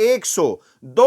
102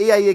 AIA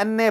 NA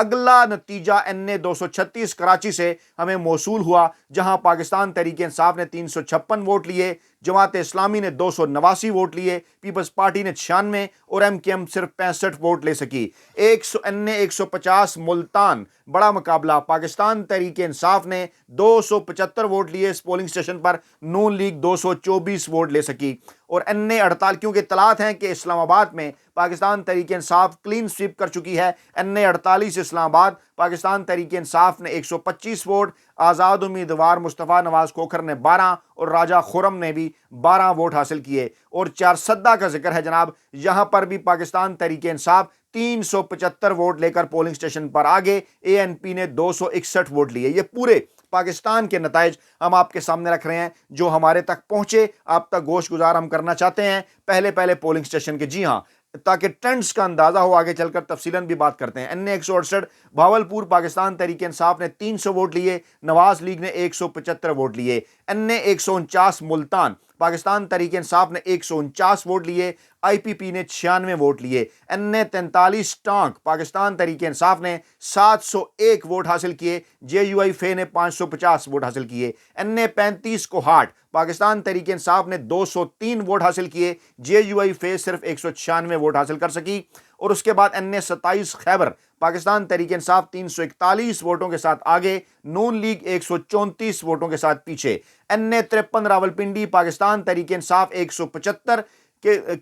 اگلا نتیجہ NA 236 Karachi سے ہمیں موصول ہوا، جہاں پاکستان تحریک انصاف نے 356 ووٹ لیے، جماعت اسلامی نے 289 ووٹ لیے، پیپلز پارٹی نے 96 اور MKM صرف 65 ووٹ لے سکی۔ NA 150 ملتان بڑا مقابلہ، پاکستان تحریک انصاف نے 275 ووٹ لیے اس پولنگ سٹیشن پر، نون لیگ 224 ووٹ لے سکی۔ اور NA 48 کیونکہ اطلاعات ہیں کہ اسلام آباد میں پاکستان تحریک انصاف کلین سویپ کر چکی ہے، NA 48 اسلام آباد، پاکستان تحریک انصاف نے 125 ووٹ، آزاد امیدوار مصطفیٰ نواز کھوکھر نے 12 اور راجہ خرم نے بھی 12 ووٹ حاصل کیے۔ اور چارسدہ کا ذکر ہے جناب، یہاں پر بھی پاکستان تحریک انصاف 375 ووٹ لے کر پولنگ سٹیشن پر آگے، ANP نے 261 ووٹ لیے۔ یہ پورے پاکستان کے نتائج ہم آپ کے سامنے رکھ رہے ہیں جو ہمارے تک پہنچے، آپ تک گوش گزار ہم کرنا چاہتے ہیں پہلے پولنگ سٹیشن کے، جی ہاں، تاکہ ٹرینڈز کا اندازہ ہو، آگے چل کر تفصیلاً بھی بات کرتے ہیں۔ NA 168 بھاولپور، پاکستان تحریک انصاف نے 300 ووٹ لیے، نواز لیگ نے 175 ووٹ لیے۔ NA 149 ملتان، پاکستان تحریک انصاف نے 149 ووٹ لیے، IPP نے 96 ووٹ لیے۔ NA 43 ٹانک، پاکستان تحریک انصاف نے 701 ووٹ حاصل کیے، JUI فے نے 550 ووٹ حاصل کیے۔ NA 35 کوہاٹ، پاکستان تحریک انصاف نے 203 ووٹ حاصل کیے، JUI فے صرف 196 ووٹ حاصل کر سکی۔ اور اس کے بعد NA 27 خیبر، پاکستان تحریک انصاف 341 ووٹوں کے ساتھ آگے، نون لیگ 134 ووٹوں کے ساتھ پیچھے۔ NA 53 راولپنڈی، پاکستان تحریک انصاف 175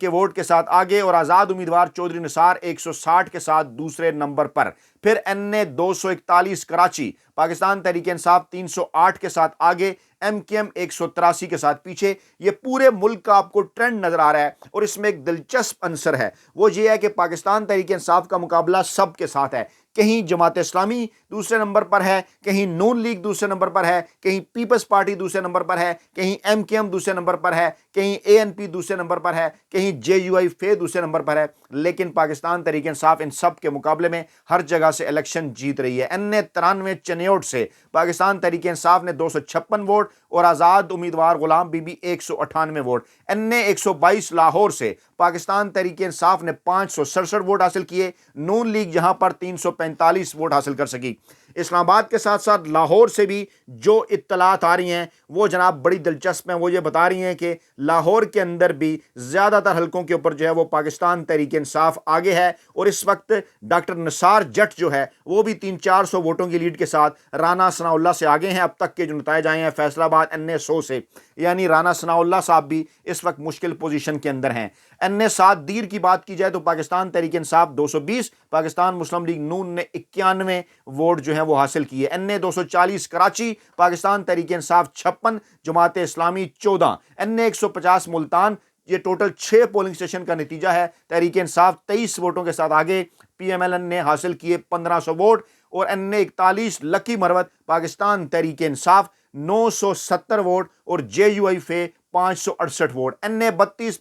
کے ووٹ کے ساتھ آگے، اور آزاد امیدوار چودھری نثار 160 کے ساتھ دوسرے نمبر پر۔ پھر NA 241 کراچی، پاکستان تحریک انصاف 308 کے ساتھ آگے، MKM 183 کے ساتھ پیچھے۔ یہ پورے ملک کا آپ کو ٹرینڈ نظر آ رہا ہے، اور اس میں ایک دلچسپ عنصر ہے، وہ یہ ہے کہ پاکستان تحریک انصاف کا مقابلہ سب کے ساتھ ہے۔ کہیں جماعت اسلامی دوسرے نمبر پر ہے، کہیں نون لیگ دوسرے نمبر پر ہے، کہیں پیپلز پارٹی دوسرے نمبر پر ہے، کہیں MKM دوسرے نمبر پر ہے، کہیں ANP دوسرے نمبر پر ہے، کہیں JUI فے دوسرے نمبر پر ہے، لیکن پاکستان تحریک انصاف ان سب کے مقابلے میں ہر جگہ سے الیکشن جیت رہی ہے۔ NA 93 چنیوٹ سے پاکستان تحریک انصاف نے 256 ووٹ، اور آزاد امیدوار Ghulam Bibi 198 vote. NA 122 Lahore سے پاکستان تحریک انصاف نے 567 ووٹ حاصل کیے، نون لیگ یہاں پر 345 ووٹ حاصل کر سکی۔ اسلام آباد کے ساتھ ساتھ لاہور سے بھی جو اطلاعات آ رہی ہیں وہ جناب بڑی دلچسپ ہیں، وہ یہ بتا رہی ہیں کہ لاہور کے اندر بھی زیادہ تر حلقوں کے اوپر جو ہے وہ پاکستان تحریک انصاف آگے ہے، اور اس وقت ڈاکٹر نثار جٹ جو ہے وہ بھی 300-400 ووٹوں کی لیڈ کے ساتھ رانا ثناء اللہ سے آگے ہیں۔ اب تک کے جو نتائج آئے ہیں فیصل آباد NA 100 سے، یعنی رانا ثناء اللہ صاحب بھی اس وقت مشکل پوزیشن کے اندر ہیں۔ NA 7 دیر کی بات کی جائے تو پاکستان تحریک انصاف 220، پاکستان مسلم لیگ نون نے 91 ووٹ جو ہیں وہ حاصل کیے۔ NA 240 کراچی، پاکستان تحریک انصاف 56، جماعت اسلامی 14۔ NA 150 ملتان، یہ ٹوٹل 6 پولنگ سٹیشن کا نتیجہ ہے، تحریک انصاف 23 ووٹوں کے ساتھ آگے، PMLN نے حاصل کیے 1500 ووٹ۔ اور NA 41 لکی مروت، پاکستان تحریک انصاف 970 ووٹ، اور JUI فے 568 ووٹ۔ NA 32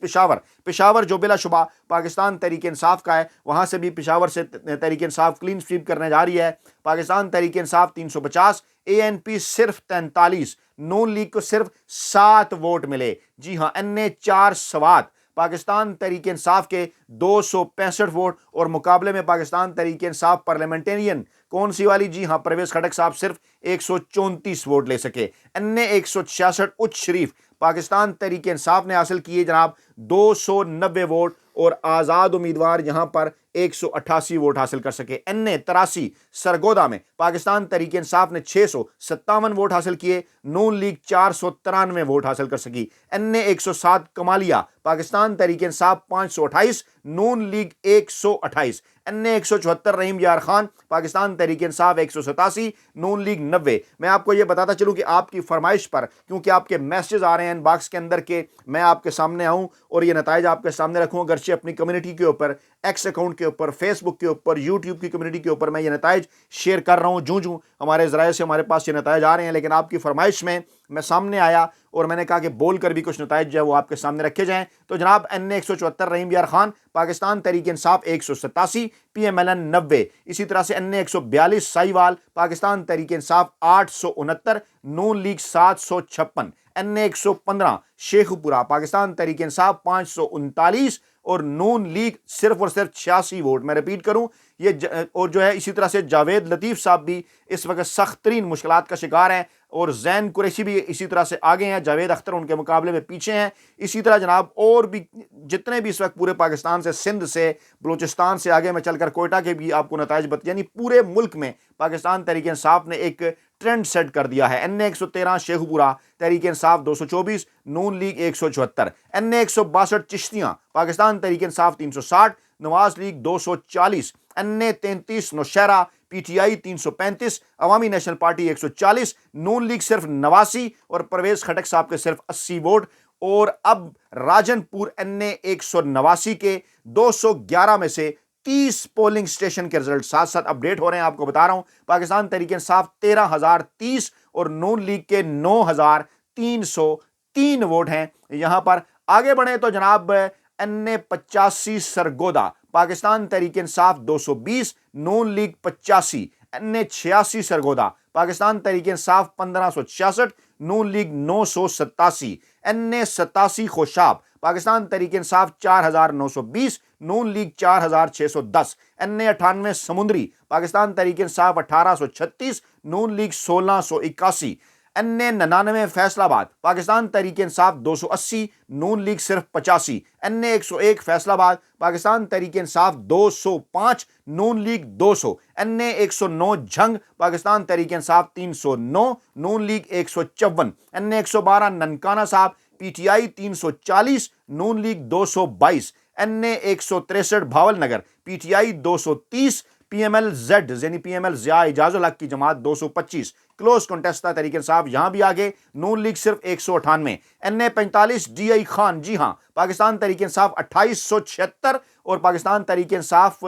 پشاور جو بلا شبہ پاکستان تحریک انصاف کا ہے، وہاں سے بھی پشاور سے تحریک انصاف کلین سویپ کرنے جا رہی ہے، پاکستان تحریک انصاف 350، ANP صرف 43، نون لیگ کو صرف 7 ووٹ ملے۔ جی ہاں، NA 4 سوات، پاکستان تحریک انصاف کے 265 ووٹ، اور مقابلے میں پاکستان تحریک انصاف پارلیمنٹرین کون سی والی، جی ہاں پرویز خٹک صاحب صرف 134 ووٹ لے سکے۔ NA 166 اچ شریف، پاکستان تحریک انصاف نے حاصل کیے جناب 290 ووٹ، اور آزاد امیدوار یہاں پر 188 ووٹ حاصل کر سکے۔ NA 83 سرگودا میں پاکستان تحریک انصاف نے 657 ووٹ حاصل کیے، نون لیگ 493 ووٹ حاصل کر سکی۔ NA 107 کمالیہ، پاکستان تحریک انصاف 528، نون لیگ 128۔ NA 174 رحیم یار خان، پاکستان تحریک انصاف 187، نون لیگ 90۔ میں آپ کو یہ بتاتا چلوں کہ آپ کی فرمائش پر، کیونکہ آپ کے میسیجز آ رہے ہیں ان باکس کے اندر کہ میں آپ کے سامنے آؤں اور یہ نتائج آپ کے سامنے رکھوں، اگرچہ اپنی کمیونٹی کے اوپر، ایکس اکاؤنٹ کے اوپر، فیس بک کے اوپر، یوٹیوب کی کمیونٹی کے اوپر میں یہ نتائج شیئر کر رہا ہوں، جوں ہمارے ذرائع سے ہمارے پاس یہ نتائج آ رہے ہیں، لیکن آپ کی فرمائش میں میں سامنے آیا اور میں نے کہا کہ بول کر بھی کچھ نتائج جو ہے وہ آپ کے سامنے رکھے جائیں۔ تو جناب NA 174 رحیم یار خان، پاکستان تحریک انصاف 187، PMLN 90۔ اسی طرح سے NA 142 سائیوال، پاکستان تحریک انصاف 869، نون لیگ 756۔ NA 115 شیخ پورہ، پاکستان تحریک انصاف 539، اور نون لیگ صرف اور صرف 86 ووٹ۔ میں ریپیٹ کروں اور جو ہے اسی طرح سے جاوید لطیف صاحب بھی اس وقت سخت ترین مشکلات کا شکار ہیں، اور زین قریشی بھی اسی طرح سے آگے ہیں، جاوید اختر ان کے مقابلے میں پیچھے ہیں۔ اسی طرح جناب اور بھی جتنے بھی اس وقت پورے پاکستان سے، سندھ سے، بلوچستان سے آگے میں چل کر کوئٹہ کے بھی آپ کو نتائج یعنی پورے ملک میں پاکستان تحریک انصاف نے ایک ٹرینڈ سیٹ کر دیا ہے۔ این اے 113 شیخو پورہ Tehreek Insaf 224، Noon league 174، N A 162 Chishtian Pakistan Tehreek Insaf 360، Nawaz league 240، N A 33 Nowshera P T I 335، Awami national party 140، known league صرف 89 اور پرویز خٹک صاحب کے صرف 80 ووٹ۔ اور اب راجن پور این اے 189 کے 211 میں سے 30 پولنگ سٹیشن کے رزلٹ ساتھ ساتھ اپڈیٹ ہو رہے ہیں، آپ کو بتا رہا ہوں۔ پاکستان تحریک انصاف 13,030 اور نون لیگ کے 9,303 ووٹ ہیں۔ یہاں پر آگے بڑھیں تو جناب این اے 85 سرگودا پاکستان تحریک انصاف 220، نون لیگ 85، این اے 86 سرگودا پاکستان تحریک انصاف 1566، نون لیگ 987، این اے 87 خوشاب پاکستان تحریک انصاف 4,920، نون لیگ 4,610، این اے 98 سمندری پاکستان تحریک انصاف 1,836، نون لیگ 1,681، این اے 99 فیصل آباد پاکستان تحریک انصاف 280، نون لیگ صرف 85، این اے 101 فیصل آباد Pakistan Tehreek Insaf 205، Noon league 200، N A 109 Jhang Pakistan Tehreek Insaf 309، Noon league 154، N A 112 Nankana Sahib P T I 340، Noon league 222، N A 163 Bahawalnagar P T I 230، P M L Z یعنی P M L Zia Ijaz ul Haq کی جماعت 225، کلوز کنٹیسٹ تھا تحریک انصاف یہاں بھی آگے، نون لیگ صرف 198، N A 45 D I Khan جی ہاں پاکستان تحریک انصاف 2876 اور پاکستان تحریک انصاف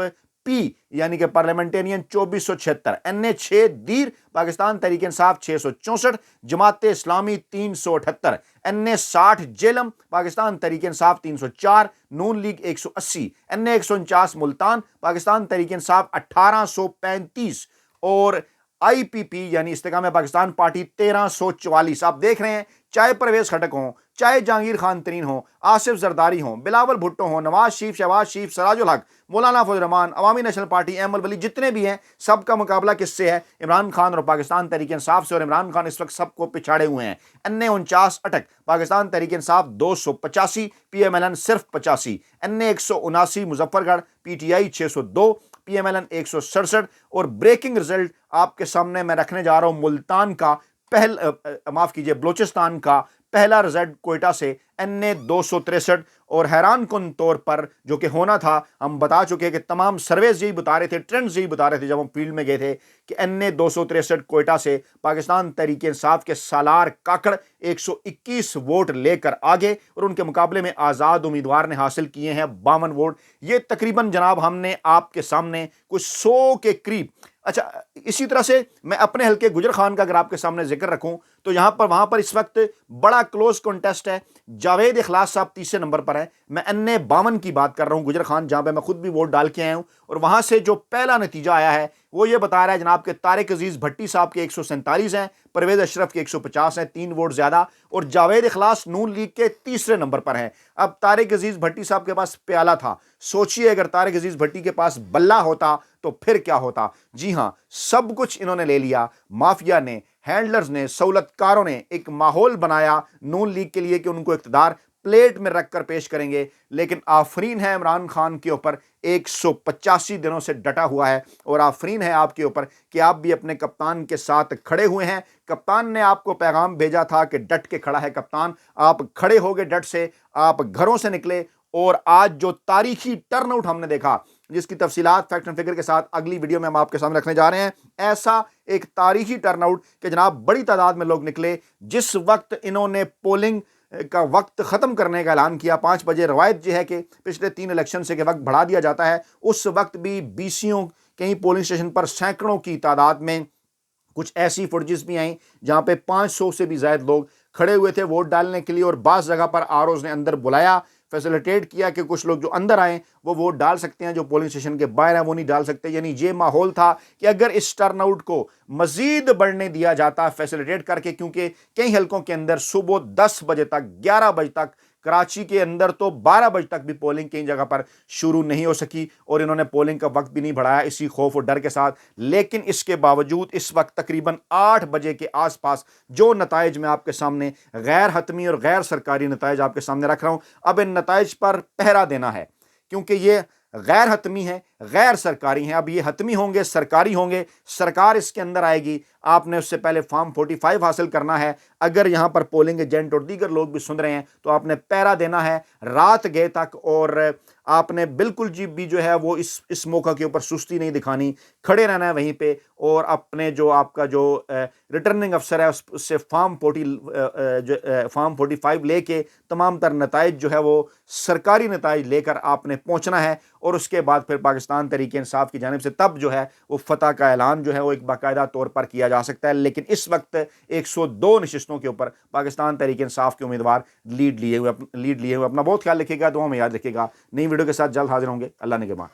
پی یعنی کہ پارلیمنٹرین 2476، این اے 6 دیر پاکستان تحریک انصاف 664، جماعت اسلامی 378، این اے 60 جیلم پاکستان تحریک انصاف 304، نون لیگ 180، این اے 149 ملتان پاکستان تحریک انصاف 1835 اور آئی پی پی یعنی استحکام پاکستان پارٹی 1344۔ آپ دیکھ رہے ہیں چاہے پرویز خٹک ہوں، چاہے جہانگیر خان ترین ہوں، آصف زرداری ہوں، بلاول بھٹو ہوں، نواز شریف، شہباز شریف، سراج الحق، مولانا فضل الرحمان، عوامی نیشنل پارٹی، احمد ولی، جتنے بھی ہیں سب کا مقابلہ کس سے ہے؟ عمران خان اور پاکستان تحریک انصاف سے، اور عمران خان اس وقت سب کو پچھاڑے ہوئے ہیں۔ این اے 49 اٹک پاکستان تحریک انصاف 285، پی ایم ایل این صرف 85، N a 179 Muzaffargarh P T I 602، P M L N 167۔ اور بریکنگ رزلٹ آپ کے سامنے میں رکھنے جا رہا ہوں ملتان کا بلوچستان کا پہلا رزلٹ کوئٹہ سے، این اے 263۔ اور حیران کن طور پر جو کہ ہونا تھا، ہم بتا چکے کہ تمام سرویز یہی بتا رہے تھے، ٹرینڈز یہی بتا رہے تھے جب ہم فیلڈ میں گئے تھے کہ این اے 263 کوئٹہ سے پاکستان تحریک انصاف کے سالار کاکڑ 121 ووٹ لے کر آگے، اور ان کے مقابلے میں آزاد امیدوار نے حاصل کیے ہیں 52 ووٹ۔ یہ تقریباً جناب ہم نے آپ کے سامنے کچھ 100 کے قریب۔ اچھا، اسی طرح سے میں اپنے حلقے گجر خان کا اگر آپ کے سامنے ذکر رکھوں تو وہاں پر اس وقت بڑا کلوز کنٹیسٹ ہے۔ جاوید اخلاص صاحب تیسرے نمبر پر ہیں، میں این اے 52 کی بات کر رہا ہوں گجر خان، جہاں پہ میں خود بھی ووٹ ڈال کے آیا ہوں، اور وہاں سے جو پہلا نتیجہ آیا ہے وہ یہ بتا رہا ہے جناب کہ طارق عزیز بھٹی صاحب کے 147 ہیں، پرویز اشرف کے 150 ہیں، 3 ووٹ زیادہ، اور جاوید اخلاص نون لیگ کے تیسرے نمبر پر ہیں۔ اب طارق عزیز بھٹی صاحب کے پاس پیالہ تھا، سوچئے اگر طارق عزیز بھٹی کے پاس بلہ ہوتا تو پھر کیا ہوتا۔ جی ہاں، سب کچھ انہوں نے لے لیا، مافیا نے، ہینڈلرز نے، سہولت کاروں نے ایک ماحول بنایا نون لیگ کے لیے کہ ان کو اقتدار پلیٹ میں رکھ کر پیش کریں گے، لیکن آفرین ہے عمران خان کے اوپر 185 دنوں سے ڈٹا ہوا ہے، اور آفرین ہے آپ کے اوپر کہ آپ بھی اپنے کپتان کے ساتھ کھڑے ہوئے ہیں۔ کپتان نے آپ کو پیغام بھیجا تھا کہ ڈٹ کے کھڑا ہے کپتان، آپ کھڑے ہو گئے ڈٹ سے، آپ گھروں سے نکلے، اور آج جو تاریخی ٹرن آؤٹ ہم نے دیکھا، جس کی تفصیلات فیکٹ اینڈ فگر کے ساتھ اگلی ویڈیو میں ہم آپ کے سامنے رکھنے جا رہے ہیں، ایسا ایک تاریخی ٹرن آؤٹ کہ جناب بڑی تعداد میں لوگ نکلے۔ جس وقت انہوں نے پولنگ کا وقت ختم کرنے کا اعلان کیا 5 بجے، روایت یہ ہے کہ پچھلے 3 الیکشن سے کہ وقت بڑھا دیا جاتا ہے، اس وقت بھی BCوں کہیں پولنگ اسٹیشن پر سینکڑوں کی تعداد میں کچھ ایسی فوٹیجز بھی آئیں جہاں پہ 500 سے بھی زائد لوگ کھڑے ہوئے تھے ووٹ ڈالنے کے لیے، اور بعض جگہ پر ROs نے اندر بلایا، فیسیلیٹیٹ کیا کہ کچھ لوگ جو اندر آئیں وہ ووٹ ڈال سکتے ہیں، جو پولنگ اسٹیشن کے باہر ہیں وہ نہیں ڈال سکتے۔ یعنی یہ ماحول تھا کہ اگر اس ٹرن آؤٹ کو مزید بڑھنے دیا جاتا فیسیلیٹیٹ کر کے، کیونکہ کئی حلقوں کے اندر صبح 10 بجے تک 11 بجے تک کراچی کے اندر تو 12 بجے تک بھی پولنگ کئی جگہ پر شروع نہیں ہو سکی اور انہوں نے پولنگ کا وقت بھی نہیں بڑھایا اسی خوف اور ڈر کے ساتھ. لیکن اس کے باوجود اس وقت تقریباً 8 بجے کے آس پاس جو نتائج میں آپ کے سامنے غیر حتمی اور غیر سرکاری نتائج آپ کے سامنے رکھ رہا ہوں, اب ان نتائج پر پہرا دینا ہے کیونکہ یہ غیر حتمی ہیں, غیر سرکاری ہیں. اب یہ حتمی ہوں گے, سرکاری ہوں گے, سرکار اس کے اندر آئے گی. آپ نے اس سے پہلے فارم 45 حاصل کرنا ہے. اگر یہاں پر پولنگ ایجنٹ اور دیگر لوگ بھی سن رہے ہیں تو آپ نے پہرا دینا ہے رات گئے تک, اور آپ نے بالکل جی بھی جو ہے وہ اس موقع کے اوپر سستی نہیں دکھانی, کھڑے رہنا ہے وہیں پہ, اور اپنے جو آپ کا جو ریٹرننگ افسر ہے اس سے فارم 45 لے کے تمام تر نتائج جو ہے وہ سرکاری نتائج لے کر آپ نے پہنچنا ہے. اور اس کے بعد پھر پاکستان تحریک انصاف کی جانب سے تب جو ہے وہ فتح کا اعلان جو ہے وہ ایک باقاعدہ طور پر کیا جا سکتا ہے. لیکن اس وقت 102 نشستوں کے اوپر پاکستان تحریک انصاف کے امیدوار لیڈ لیے ہوئے اپنا بہت خیال رکھیے گا, دعاؤں میں یاد رکھیے گا. نئی ویڈیو کے ساتھ جلد حاضر ہوں گے. اللہ نگہبان.